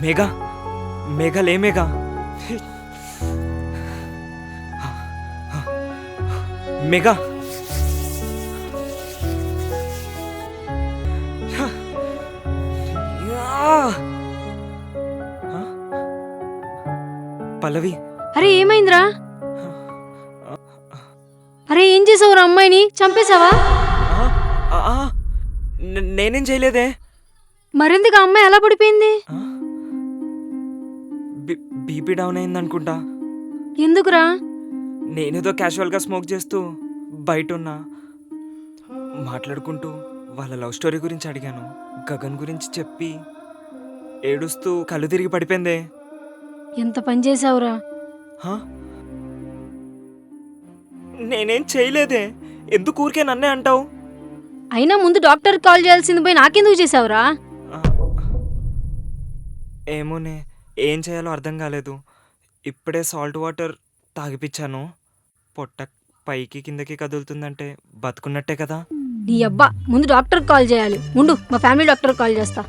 మేఘా మేఘా లే మేఘా మేఘా పల్లవి అరే ఏమైందిరా? అరే ఏం చేసావురా? అమ్మాయిని చంపేశావా? నేనేం చేయలేదే. మరెందుకు ఆ అమ్మాయి ఎలా పడిపోయింది? బీపీ డౌన్ అయిందనుకుంటా. ఎందుకురా? నేనేదో క్యాజువల్గా స్మోక్ చేస్తూ బయట ఉన్నా, మాట్లాడుకుంటూ వాళ్ళ లవ్ స్టోరీ గురించి అడిగాను. గగన్ గురించి చెప్పి ఏడుస్తూ కళ్ళు తిరిగి పడిపోయిందే. ఎంత పని చేసావురా? హా? నేనేం చేయలేదే. ఎందుకు ఊరికే నన్నే అంటావు? అయినా ముందు డాక్టర్ కాల్ చేయాల్సింది పోయి నాకెందుకు చేసావురా? ఏమోనే, ఏం చేయాలో అర్థం కాలేదు. ఇప్పుడే సాల్ట్ వాటర్ తాగిపించాను. పొట్ట పైకి కిందకి కదులుతుందంటే బతుకున్నట్టే కదా. నీ అబ్బా, ముందు డాక్టర్ కాల్ చేయాలి. ముందు మా ఫ్యామిలీ డాక్టర్ కాల్ చేస్తా.